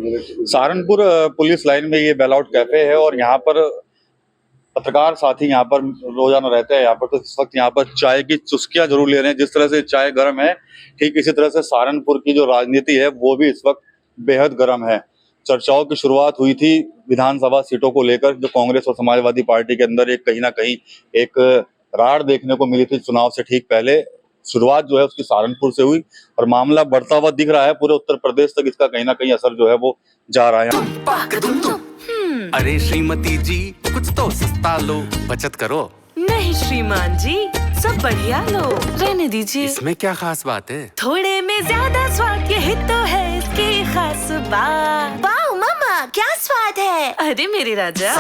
Saharanpur police line में ये bail out cafe है और यहाँ पर पत्रकार साथी यहाँ पर रोजाना रहते हैं। यहाँ पर तो इस वक्त यहाँ पर चाय की चुस्कियां जरूर ले रहे हैं। जिस तरह से चाय गर्म है, ठीक इसी तरह से सहारनपुर की जो राजनीति है वो भी इस वक्त बेहद गर्म है। चर्चाओं की शुरुआत हुई थी विधानसभा सीटों को लेकर, जो कांग्रेस और समाजवादी पार्टी के अंदर एक कहीं ना कहीं एक राड़ देखने को मिली थी चुनाव से ठीक पहले। शुरुआत जो है उसकी सहारनपुर से हुई और मामला बढ़ता हुआ दिख रहा है। पूरे उत्तर प्रदेश तक इसका कहीं ना कहीं असर जो है वो जा रहा है। अरे श्रीमती जी, कुछ तो सस्ता लो, बचत करो। नहीं श्रीमान जी, सब बढ़िया लो, रहने दीजिए। इसमें क्या खास बात है? थोड़े में ज्यादा स्वाद, यही तो है इसकी खास बात। वाओ मामा, क्या स्वाद है। अरे मेरे राजा,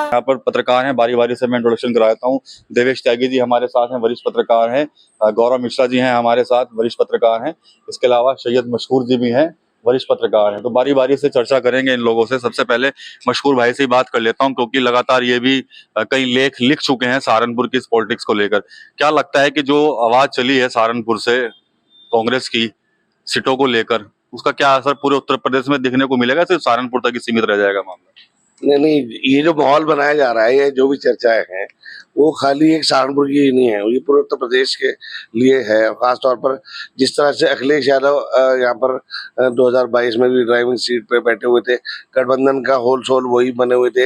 यहाँ पर पत्रकार हैं, बारी बारी से मैं इंट्रोडक्शन कराता हूँ। देवेश त्यागी जी हमारे साथ हैं, वरिष्ठ पत्रकार हैं। गौरव मिश्रा जी हैं हमारे साथ, वरिष्ठ पत्रकार हैं। इसके अलावा सैयद मशहूर जी भी हैं, वरिष्ठ पत्रकार हैं। तो बारी बारी से चर्चा करेंगे इन लोगों से। सबसे पहले मशहूर भाई से ही बात कर लेता हूं, क्योंकि लगातार ये भी कई लेख लिख चुके हैं सहारनपुर की इस पॉलिटिक्स को लेकर। क्या लगता है कि जो आवाज चली है सहारनपुर से कांग्रेस की सीटों को लेकर, उसका क्या असर पूरे उत्तर प्रदेश में दिखने को मिलेगा, सिर्फ सहारनपुर तक ही सीमित रह जाएगा मामला? नहीं, ये जो माहौल बनाया जा रहा है, ये जो भी चर्चाएं हैं, वो खाली एक सहारनपुर की नहीं है, ये पूरे उत्तर प्रदेश के लिए है। खासतौर पर जिस तरह से अखिलेश यादव यहाँ पर 2022 में भी ड्राइविंग सीट पे बैठे हुए थे, गठबंधन का होल सोल वही बने हुए थे,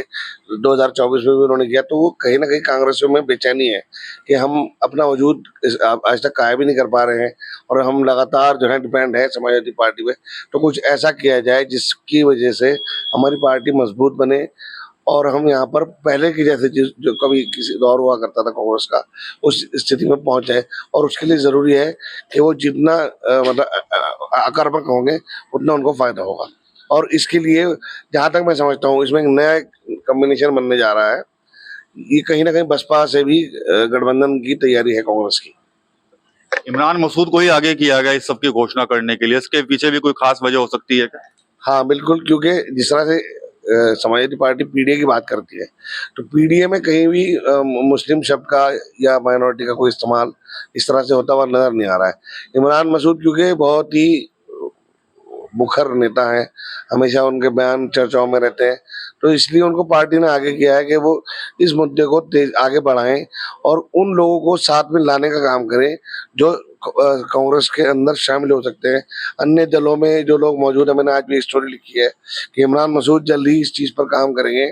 2024 में भी उन्होंने किया। तो वो कहीं ना कहीं कांग्रेसियों में बेचैनी है कि हम अपना वजूद आज तक कायम भी नहीं कर पा रहे हैं और हम लगातार जो है डिपेंड है समाजवादी पार्टी पे। तो कुछ ऐसा किया जाए जिसकी वजह से हमारी पार्टी मजबूत बने और हम यहाँ पर पहले की जैसे जो कभी किसी दौर हुआ करता था कांग्रेस का, उस स्थिति में पहुंच जाए। और उसके लिए जरूरी है कि वो जितना मतलब आक्रामक होंगे उतना उनको फायदा होगा। और इसके लिए जहाँ तक मैं समझता हूँ, इसमें एक नया कॉम्बिनेशन बनने जा रहा है। ये कहीं ना कहीं बसपा से भी गठबंधन की तैयारी है कांग्रेस की। इमरान मसूद को ही आगे किया गया इस सब की घोषणा करने के लिए, इसके पीछे भी कोई खास वजह हो सकती है क्या? हाँ बिल्कुल, क्योंकि जिस तरह से समाजवादी पार्टी पीडीए की बात करती है, तो पीडीए में कहीं भी मुस्लिम शब्द का या माइनॉरिटी का कोई इस्तेमाल इस तरह से होता हुआ नजर नहीं आ रहा है। इमरान मसूद क्योंकि बहुत ही मुखर नेता है, हमेशा उनके बयान चर्चाओं में रहते हैं, तो इसलिए उनको पार्टी ने आगे किया है कि वो इस मुद्दे को तेज आगे बढ़ाएं और उन लोगों को साथ में लाने का काम करें जो कांग्रेस के अंदर शामिल हो सकते हैं। अन्य दलों में जो लोग मौजूद है, मैंने आज भी स्टोरी लिखी है कि इमरान मसूद जल्द ही इस चीज़ पर काम करेंगे।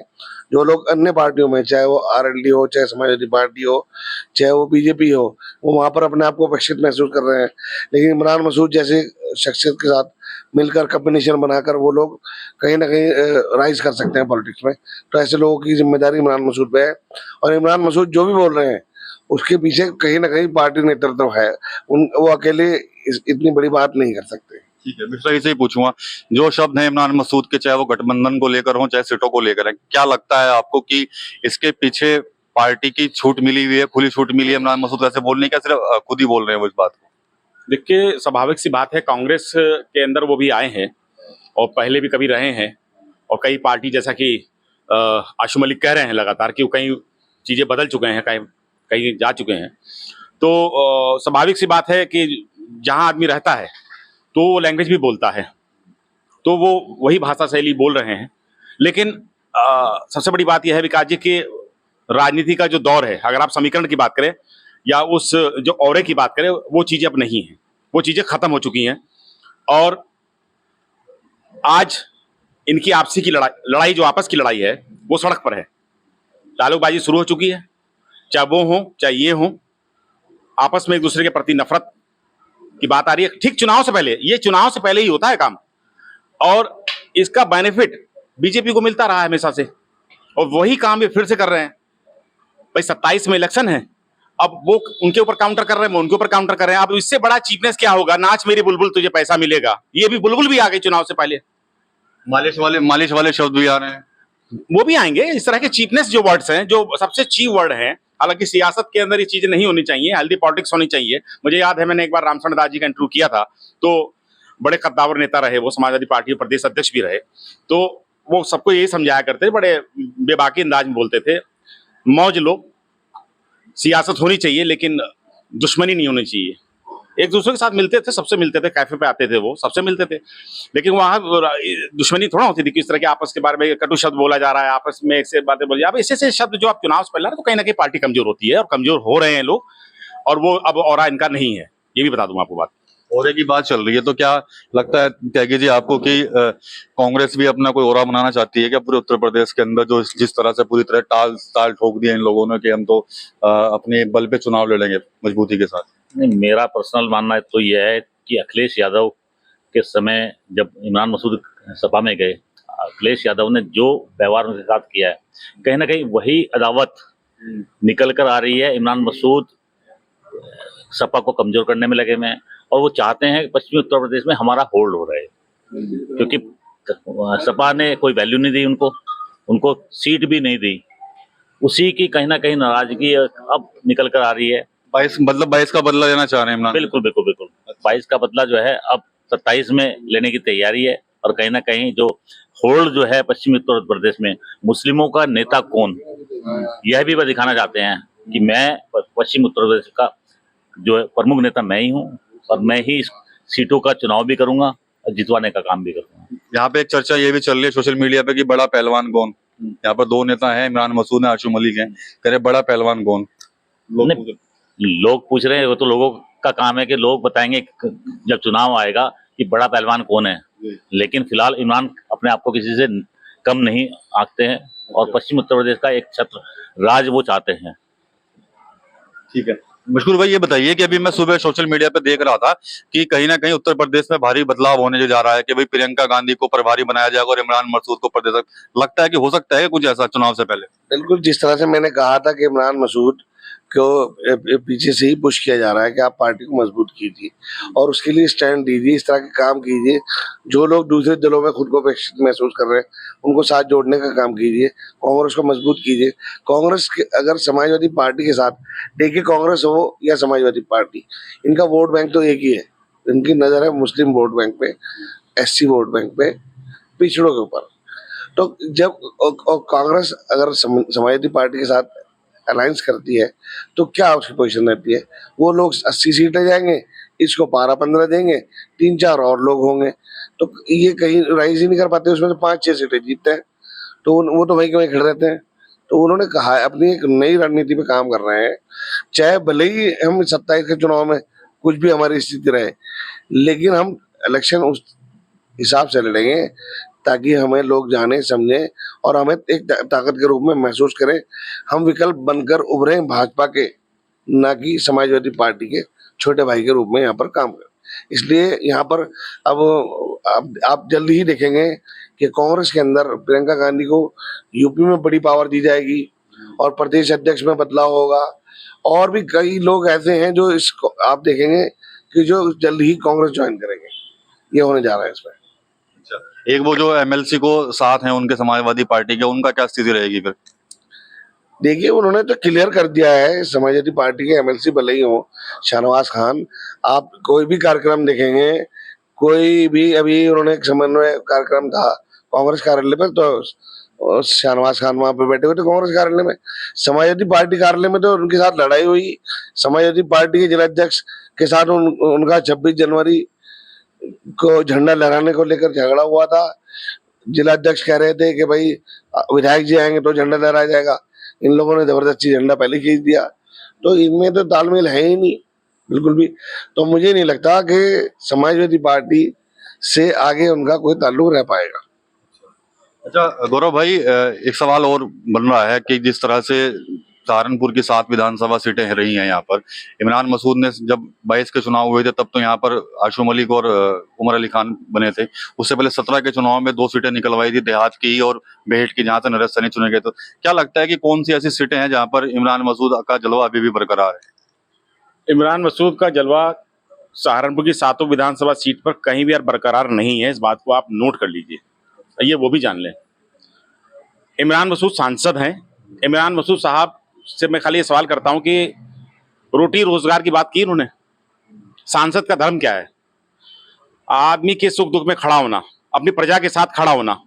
जो लोग अन्य पार्टियों में, चाहे वो आरएलडी हो, चाहे समाजवादी पार्टी हो, चाहे वो बीजेपी हो, वो वहाँ पर अपने आप को अपेक्षित महसूस कर रहे हैं। लेकिन इमरान मसूद जैसे शख्सियत के साथ मिलकर कॉम्बिनेशन बनाकर वो लोग कहीं ना कहीं राइज कर सकते हैं पॉलिटिक्स में। तो ऐसे लोगों की जिम्मेदारी इमरान मसूद पे है और इमरान मसूद जो भी बोल रहे हैं उसके पीछे कहीं ना कहीं पार्टी नेतृत्व है। वो अकेले इतनी बड़ी बात नहीं कर सकते। ठीक है, मिश्रा जी से ही पूछूंगा, जो शब्द है इमरान मसूद के, चाहे वो गठबंधन को लेकर हो चाहे सीटों को लेकर है, क्या लगता है आपको कि इसके पीछे पार्टी की छूट मिली हुई है, खुली छूट मिली है इमरान मसूद ऐसे बोलने का, सिर्फ खुद ही बोल रहे हैं वो इस बात को? देखिए, स्वाभाविक सी बात है, कांग्रेस के अंदर वो भी आए हैं और पहले भी कभी रहे हैं और कई पार्टी, जैसा कि आशु मलिक कह रहे हैं लगातार कि वो कई चीज़ें बदल चुके हैं, कहीं जा चुके हैं। तो स्वाभाविक सी बात है कि जहाँ आदमी रहता है तो वो लैंग्वेज भी बोलता है, तो वो वही भाषा शैली बोल रहे हैं। लेकिन सबसे बड़ी बात यह है विकास जी कि राजनीति का जो दौर है, अगर आप समीकरण की बात करें या उस जो औरे की बात करें, वो चीज़ें अब नहीं हैं, वो चीज़ें खत्म हो चुकी हैं। और आज इनकी आपसी की लड़ाई जो आपस की लड़ाई है वो सड़क पर है। तालुकबाजी शुरू हो चुकी है, चाहे वो हो चाहे ये हो, आपस में एक दूसरे के प्रति नफरत की बात आ रही है। ठीक चुनाव से पहले, ये चुनाव से पहले ही होता है काम, और इसका बेनिफिट बीजेपी को मिलता रहा है हमेशा से, और वही काम ये फिर से कर रहे हैं। भाई 27 में इलेक्शन है, अब वो उनके ऊपर काउंटर कर रहे हैं, उनके ऊपर काउंटर कर रहे हैं। अब इससे बड़ा चीपनेस क्या होगा? नाच मेरी बुलबुल तुझे पैसा मिलेगा, ये भी बुलबुल भी आ गई चुनाव से पहले। मालिश वाले शब्द भी आ रहे हैं, वो भी आएंगे। इस तरह के चीपनेस जो वर्ड्स हैं, जो सबसे चीप वर्ड हैं, हालांकि सियासत के अंदर ये चीजें नहीं होनी चाहिए, हेल्दी पॉलिटिक्स होनी चाहिए। मुझे याद है मैंने एक बार रामचंद्र दास जी का इंटरव्यू किया था, तो बड़े कद्दावर नेता रहे वो, समाजवादी पार्टी के प्रदेश अध्यक्ष भी रहे, तो वो सबको यही समझाया करते, बड़े बेबाकी अंदाज में बोलते थे, मौज लो, सियासत होनी चाहिए लेकिन दुश्मनी नहीं होनी चाहिए। एक दूसरे के साथ मिलते थे, सबसे मिलते थे, कैफे पे आते थे, वो सबसे मिलते थे, लेकिन वहां दुश्मनी थोड़ा होती थी कि इस तरह के आपस के बारे में कटु शब्द बोला जा रहा है, आपस में ऐसे बातें बोली। अब ऐसे शब्द जो आप चुनाव से पहले, तो कहीं ना कहीं पार्टी कमजोर होती है और कमजोर हो रहे हैं लोग, और वो अब और इनका नहीं है, ये भी बता दूं आपको बात। ओरे की बात चल रही है, तो क्या लगता है त्यागी जी आपको कि कांग्रेस भी अपना कोई ओरा बनाना चाहती है क्या पूरे उत्तर प्रदेश के अंदर, जो जिस तरह से पूरी तरह ताल ठोक दिया इन लोगों ने कि हम तो अपने बल पे चुनाव लड़ेंगे मजबूती के साथ? नहीं, मेरा पर्सनल मानना तो यह है कि अखिलेश यादव के समय जब इमरान मसूद सपा में गए, अखिलेश यादव ने जो व्यवहार उनके साथ किया है, कहीं ना कहीं वही अदावत निकल कर आ रही है। इमरान मसूद सपा को कमजोर करने में लगे हुए हैं, और वो चाहते हैं कि पश्चिमी उत्तर प्रदेश में हमारा होल्ड हो रहे, क्योंकि सपा ने कोई वैल्यू नहीं दी उनको सीट भी नहीं दी। उसी की कहीं ना कहीं नाराजगी अब निकल कर आ रही है। 22 का बदला लेना चाह रहे हैं इमरान? बिल्कुल बिल्कुल बिल्कुल, 22 का बदला जो है अब 27 में लेने की तैयारी है। और कहीं ना कहीं जो होल्ड जो है पश्चिमी उत्तर प्रदेश में, मुस्लिमों का नेता कौन, यह भी वह दिखाना चाहते हैं कि मैं पश्चिम उत्तर प्रदेश का जो है प्रमुख नेता मैं ही हूँ, और मैं ही सीटों का चुनाव भी करूंगा और जितवाने का काम भी करूंगा। यहाँ पे एक चर्चा ये भी चल रही है सोशल मीडिया पे कि बड़ा पहलवान कौन? यहाँ पर दो नेता हैं, इमरान मसूद है, आशू मलिक है, कह रहे बड़ा पहलवान कौन? लोग पूछ रहे हैं, वो तो लोगों का काम है कि लोग बताएंगे जब चुनाव आएगा कि बड़ा पहलवान कौन है। लेकिन फिलहाल इमरान अपने आप को किसी से कम नहीं आंकते हैं, और पश्चिम उत्तर प्रदेश का एक छत्र राज वो चाहते हैं। ठीक है, मशहूर भाई ये बताइए कि अभी मैं सुबह सोशल मीडिया पे देख रहा था कि कहीं ना कहीं उत्तर प्रदेश में भारी बदलाव होने जो जा रहा है कि भाई प्रियंका गांधी को प्रभारी बनाया जाएगा और इमरान मसूद को प्रदेश, लगता है कि हो सकता है कुछ ऐसा चुनाव से पहले? बिल्कुल, जिस तरह से मैंने कहा था कि इमरान मसूद को पीछे से ही पुश किया जा रहा है कि आप पार्टी को मजबूत कीजिए और उसके लिए स्टैंड दीजिए, इस तरह के काम कीजिए। जो लोग दूसरे दलों में खुद को अपेक्षित महसूस कर रहे हैं, उनको साथ जोड़ने का काम कीजिए, कांग्रेस को मजबूत कीजिए। कांग्रेस के अगर समाजवादी पार्टी के साथ, देखिए कांग्रेस हो या समाजवादी पार्टी, इनका वोट बैंक तो एक ही है। इनकी नज़र है मुस्लिम वोट बैंक पे, SC वोट बैंक पे, पिछड़ों के ऊपर। तो जब कांग्रेस अगर समाजवादी पार्टी के साथ अलायंस करती है तो क्या उसकी पोजीशन रहती है? वो लोग 80 सीटें जाएंगे, इसको 12-15 देंगे, 3-4 और लोग होंगे, तो ये कहीं राइज ही नहीं कर पाते। उसमें तो 5-6 सीटें जीतते हैं, तो वो तो वहीं के वहीं खड़े रहते हैं। तो उन्होंने कहा है, अपनी एक नई रणनीति पे काम कर रहे हैं। चाहे भले ही हम 27 के चुनाव में कुछ भी हमारी स्थिति रहे, लेकिन हम इलेक्शन उस हिसाब से लड़ेंगे ताकि हमें लोग जाने समझें और हमें एक ताकत के रूप में महसूस करें। हम विकल्प बनकर उभरें भाजपा के, ना कि समाजवादी पार्टी के छोटे भाई के रूप में यहाँ पर काम करें। इसलिए यहाँ पर अब आप जल्दी ही देखेंगे कि कांग्रेस के अंदर प्रियंका गांधी को यूपी में बड़ी पावर दी जाएगी और प्रदेश अध्यक्ष में बदलाव होगा। और भी कई लोग ऐसे हैं जो इसको आप देखेंगे कि जो जल्द ही कांग्रेस ज्वाइन करेंगे। ये होने जा रहा है इसमें। एक वो जो MLC को साथ हैं उनके समाजवादी पार्टी के, उनका क्या स्थिति रहेगी फिर? देखिए, उन्होंने तो क्लियर कर दिया है, समाजवादी पार्टी के MLC भले ही हो शाहनवाज खान, आप कोई भी कार्यक्रम देखेंगे, कोई भी, अभी उन्होंने एक समन्वय कार्यक्रम था कांग्रेस कार्यालय पर, तो शाहनवाज खान वहां पे बैठे हुए थे कांग्रेस कार्यालय में। समाजवादी पार्टी कार्यालय में तो उनके साथ लड़ाई हुई, समाजवादी पार्टी के जिलाध्यक्ष के साथ उनका 26 जनवरी को झंडा लहराने को लेकर झगड़ा हुआ था। जिलाध्यक्ष कह रहे थे कि भाई विधायक जी आएंगे तो झंडा लहराया जाएगा, इन लोगों ने जबरदस्ती झंडा पहले खींच दिया। तो इनमें तो तालमेल है ही नहीं बिल्कुल भी। तो मुझे नहीं लगता कि समाजवादी पार्टी से आगे उनका कोई ताल्लुक रह पाएगा। अच्छा गौरव भाई, एक सवाल और बन रहा है कि जिस तरह से सहारनपुर की 7 विधानसभा सीटें रही हैं यहाँ पर, इमरान मसूद ने जब 22 के चुनाव हुए थे तब तो यहाँ पर आशू मलिक और उमर अली खान बने थे। उससे पहले 17 के चुनाव में 2 सीटें निकलवाई थी, देहात की और बेहट की, जहाँ से नरेश सैनी चुने गए। तो क्या लगता है कि कौन सी ऐसी सीटें हैं जहाँ पर इमरान मसूद का जलवा अभी भी बरकरार है? इमरान मसूद का जलवा सहारनपुर की 7 विधानसभा सीट पर कहीं भी यार बरकरार नहीं है। इस बात को आप नोट कर लीजिए, ये वो भी जान लें। इमरान मसूद सांसद हैं। इमरान मसूद साहब से मैं खाली ये सवाल करता हूं कि रोटी रोजगार की बात की उन्होंने? सांसद का धर्म क्या है? आदमी के सुख दुख में खड़ा होना, अपनी प्रजा के साथ खड़ा होना,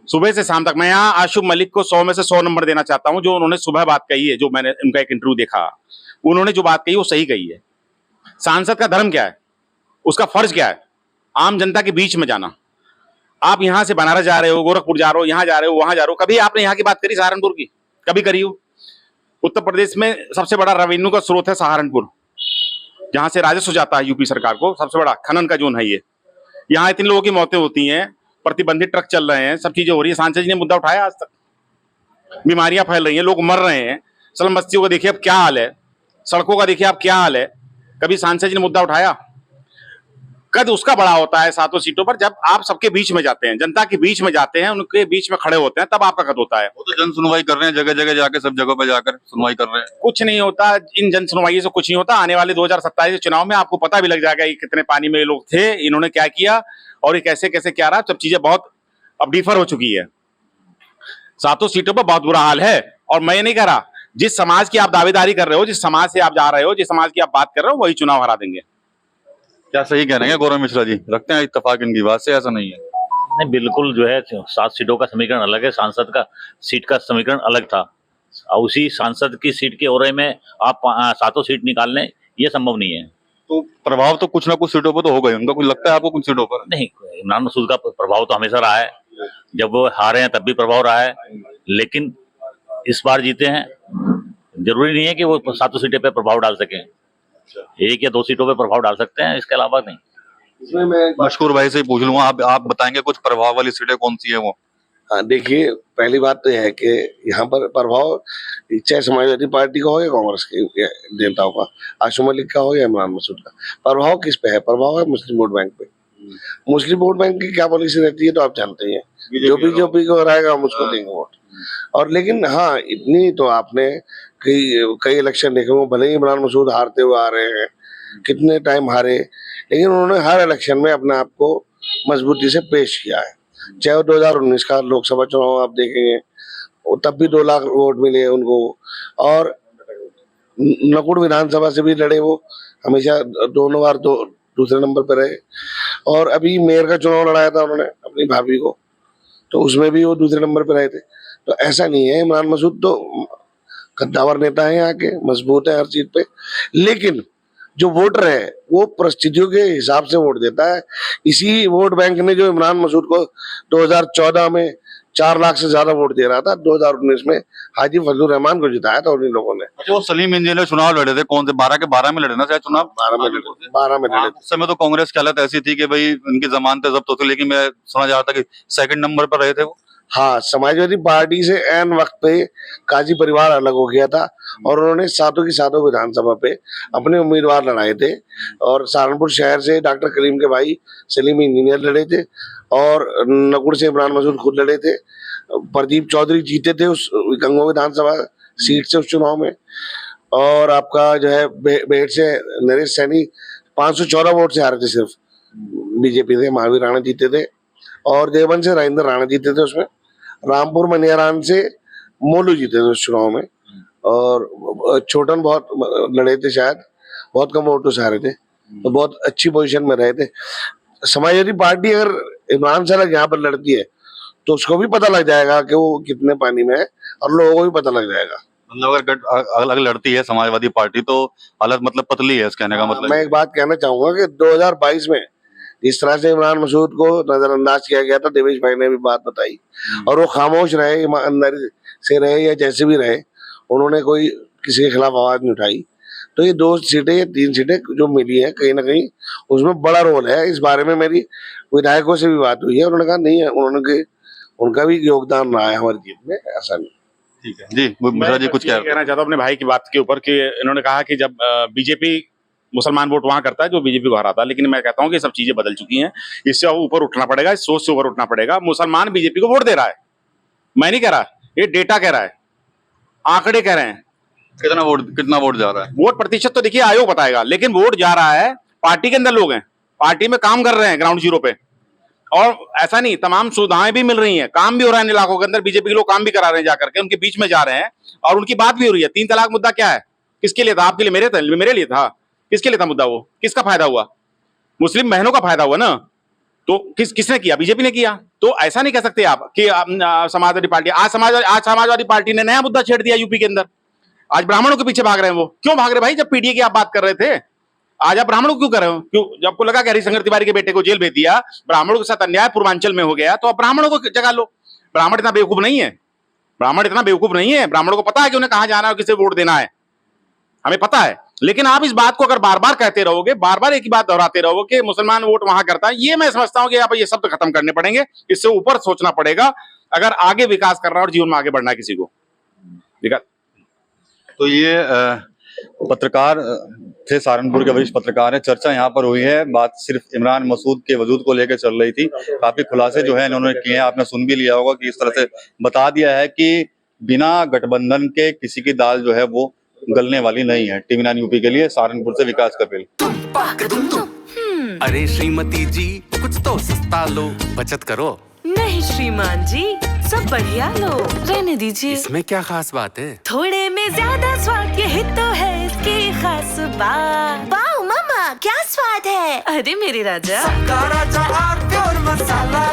सुबह से शाम तक। मैं यहाँ आशु मलिक को 100 में से 100 नंबर देना चाहता हूं। जो उन्होंने सुबह बात कही है, जो मैंने उनका एक इंटरव्यू देखा, उन्होंने जो बात कही वो सही कही है। सांसद का धर्म क्या है? उसका फर्ज क्या है? आम जनता के बीच में जाना। आप यहां से बनारस जा रहे हो, गोरखपुर जा रहे हो, यहां जा रहे हो, वहां जा रहे हो, कभी आपने यहाँ की बात करी सहारनपुर की? कभी करी हो? उत्तर प्रदेश में सबसे बड़ा रेवेन्यू का स्रोत है सहारनपुर, जहां से राजस्व जाता है यूपी सरकार को, सबसे बड़ा खनन का जोन है ये। यहाँ इतने लोगों की मौतें होती हैं, प्रतिबंधित ट्रक चल रहे हैं, सब चीजें हो रही है। सांसद जी ने मुद्दा उठाया आज तक? बीमारियां फैल रही हैं, लोग मर रहे हैं, स्लम बस्तियों का देखिए अब क्या हाल है, सड़कों का देखिए अब क्या हाल है। कभी सांसद जी ने मुद्दा उठाया? कद उसका बड़ा होता है सातों सीटों पर जब आप सबके बीच में जाते हैं, जनता के बीच में जाते हैं, उनके बीच में खड़े होते हैं, तब आपका कद होता है। वो तो जन सुनवाई कर रहे हैं, जगह जगह जाके, सब जगहों पे जाकर सुनवाई कर रहे हैं। कुछ नहीं होता इन जन सुनवाई से, कुछ नहीं होता। आने वाले 2027 चुनाव में आपको पता भी लग जाएगा कि कितने पानी में ये लोग थे, इन्होंने क्या किया और ये कैसे कैसे क्या रहा। सब चीजें बहुत अब डिफर हो चुकी है। सातों सीटों पर बहुत बुरा हाल है। और मैं ये नहीं कह रहा, जिस समाज की आप दावेदारी कर रहे हो, जिस समाज से आप जा रहे हो, जिस समाज की आप बात कर रहे हो, वही चुनाव हरा देंगे। क्या सही कह रहे हैं गौरव मिश्रा जी? रखते हैं इत्तेफाक इनकी बात से? ऐसा नहीं है। नहीं, बिल्कुल जो है 7 सीटों का समीकरण अलग है, सांसद का सीट का समीकरण अलग था। और उसी सांसद की सीट के ओरे में आप 7 सीट निकाल लें, ये संभव नहीं है। तो प्रभाव तो कुछ ना कुछ सीटों पर तो होगा ही उनका। कुछ लगता है आपको कुछ सीटों पर? नहीं, इमरान मसूद का प्रभाव तो हमेशा रहा है, जब वो हारे हैं तब भी प्रभाव रहा है, लेकिन इस बार जीते हैं, जरूरी नहीं है कि वो 7 सीटें पे प्रभाव डाल सकें। 1 या 2 सीटों पे प्रभाव डाल सकते हैं, इसके अलावा नहीं। इसमें मैं मशकूर भाई से ही पूछ लूंगा, आप बताएंगे कुछ प्रभाव वाली सीटें कौन सी है वो? हाँ, देखिए, पहली बात तो यह है कि यहाँ पर प्रभाव चाहे समाजवादी पार्टी का हो या कांग्रेस के नेताओं का, आशू मलिक का हो या इमरान मसूद का, प्रभाव किस पे है? प्रभाव है मुस्लिम वोट बैंक पे। मुस्लिम वोट बैंक की क्या पॉलिसी रहती है तो आप जानते हैं, जो बीजेपी को हराएगा हम उसको देंगे वोट। और लेकिन हाँ, इतनी तो आपने कई इलेक्शन देखे हो, भले ही इमरान मसूद हारते हुए आ रहे हैं, कितने टाइम हारे, लेकिन उन्होंने हर इलेक्शन में अपने आप को मजबूती से पेश किया है। चाहे वो 2019 का लोकसभा चुनाव आप देखेंगे, तब भी 2 लाख वोट मिले उनको। और नकुड़ विधानसभा से भी लड़े, वो हमेशा दोनों बार दूसरे नंबर पर रहे। और अभी मेयर का चुनाव लड़ाया था उन्होंने अपनी भाभी को, तो उसमें भी वो दूसरे नंबर पर रहे थे। तो ऐसा नहीं है, इमरान मसूद तो कद्दावर नेता है, यहाँ के मजबूत है हर चीज पे। लेकिन जो वोटर है वो परिस्थितियों के हिसाब से वोट देता है। इसी वोट बैंक ने जो इमरान मसूद को 2014 में 4 लाख से ज्यादा वोट दे रहा था, 2019 में हाजी फजलुर रहमान को जिताया था उन्हीं लोगों ने। अच्छा, वो सलीम इंजीनियर चुनाव लड़े थे, कौन से 12 के 12 में लड़े ना शायद चुनाव? 12 में लड़े। उस समय तो कांग्रेस की हालत ऐसी थी कि भाई इनकी जमानतें जब्त होती, लेकिन मैं सुना जा रहा था कि 2nd नंबर पर रहे थे वो। हाँ, समाजवादी पार्टी से ऐन वक्त पे काजी परिवार अलग हो गया था और उन्होंने सातों की सातों विधानसभा पे अपने उम्मीदवार लड़ाए थे। और सहारनपुर शहर से डॉक्टर करीम के भाई सलीम इंजीनियर लड़े थे और नकुड़ से इमरान मसूद खुद लड़े थे। प्रदीप चौधरी जीते थे उस गंगो विधानसभा सीट से उस चुनाव में। और आपका जो है बेट से नरेश सैनी 514 वोट से हारे थे सिर्फ, बीजेपी से महावीर राणा जीते थे। और देवबंद से राजेंद्र राणा जीते थे उसमें। रामपुर मनियारान से मोलू जीते थे उस चुनाव में। और छोटन बहुत लड़े थे, शायद बहुत कम वोटों से हारे थे, तो बहुत अच्छी पोजीशन में रहे थे। समाजवादी पार्टी अगर इमरान से अलग यहाँ पर लड़ती है तो उसको भी पता लग जाएगा कि वो कितने पानी में है और लोगों को भी पता लग जाएगा। मतलब अगर अलग लड़ती है समाजवादी पार्टी तो हालत मतलब पतली है, इस कहने का मतलब। मैं एक बात कहना चाहूंगा कि 2022 में जिस तरह से इमरान मसूद को नजरअंदाज किया गया था, देवेश भाई ने भी बात बताई, और वो खामोश रहे, ईमानदारी से रहे या जैसे भी रहे, उन्होंने कोई किसी के खिलाफ आवाज नहीं उठाई। तो ये 2 सीटें या 3 सीटें जो मिली है, कहीं ना कहीं उसमें बड़ा रोल है। इस बारे में मेरी विधायकों से भी बात हुई है, उन्होंने कहा नहीं है, उनका भी योगदान रहा है हमारी जीत में, ऐसा नहीं। ठीक है जी, मिश्रा जी कुछ कहना चाहता हूँ अपने भाई की बात के ऊपर कि इन्होंने कहा कि जब बीजेपी मुसलमान वोट वहां करता है जो बीजेपी को हराता है, लेकिन मैं कहता हूँ कि सब चीजें बदल चुकी हैं। इससे ऊपर उठना पड़ेगा, इस सोच से ऊपर उठना पड़ेगा। मुसलमान बीजेपी को वोट दे रहा है, मैं नहीं कह रहा, ये डेटा कह रहा है, आंकड़े कह रहे हैं। कितना वोट जा रहा है? वोट प्रतिशत तो देखिए आयोग बताएगा, लेकिन वोट जा रहा है। पार्टी के अंदर लोग हैं, पार्टी में काम कर रहे हैं ग्राउंड जीरो पे, और ऐसा नहीं, तमाम सुविधाएं भी मिल रही हैं, काम भी हो रहा है इलाकों के अंदर। बीजेपी के लोग काम भी करा रहे हैं, जाकर के उनके बीच में जा रहे हैं और उनकी बात भी हो रही है। 3 तलाक मुद्दा क्या है, किसके लिए था? आपके लिए, मेरे लिए था। किसके लिए था मुद्दा? वो किसका फायदा हुआ? मुस्लिम बहनों का फायदा हुआ ना। तो किसने किया? बीजेपी ने किया। तो ऐसा नहीं कह सकते आप कि समाजवादी पार्टी, आज समाजवादी पार्टी ने नया मुद्दा छेड़ दिया यूपी के अंदर। आज ब्राह्मणों के पीछे भाग रहे हैं। वो क्यों भाग रहे भाई? जब पीडीए की आप बात कर रहे थे, आज आप ब्राह्मणों को क्यों कर रहे हो? क्यों? जब आपको लगा कि हरिशंकर तिवारी के बेटे को जेल भेज दिया, ब्राह्मणों के साथ अन्याय पूर्वांचल में हो गया, तो आप ब्राह्मणों को जगा लो। ब्राह्मण इतना बेवकूफ नहीं है, ब्राह्मण इतना बेवकूफ नहीं है। ब्राह्मणों को पता है कि उन्हें कहां जाना है और किसे वोट देना है, हमें पता है। लेकिन आप इस बात को अगर बार बार कहते रहोगे, बार बार एक ही बात दोहराते रहोगे कि मुसलमान वोट वहां करता है, ये मैं समझता हूं कि आप ये शब्द खत्म करने पड़ेंगे। इससे ऊपर सोचना पड़ेगा अगर आगे विकास करना और जीवन में आगे बढ़ना है किसी को। तो ये पत्रकार थे, सहारनपुर के वरिष्ठ पत्रकार हैं। चर्चा यहाँ पर हुई है, बात सिर्फ इमरान मसूद के वजूद को लेकर चल रही थी। काफी खुलासे जो है इन्होंने किए हैं, आपने सुन भी लिया होगा कि इस तरह से बता दिया है कि बिना गठबंधन के किसी की दाल जो है वो गलने वाली नहीं है। टीवी 9 यूपी के लिए सहारनपुर से विकास कपिल। अरे श्रीमती जी कुछ तो सस्ता लो, बचत करो। नहीं श्रीमान जी, सब बढ़िया लो, रहने दीजिए। इसमें क्या खास बात है? थोड़े में ज्यादा स्वाद, यही तो है इसकी खास बात। वाह मामा क्या स्वाद है। अरे मेरे राजा, मसाला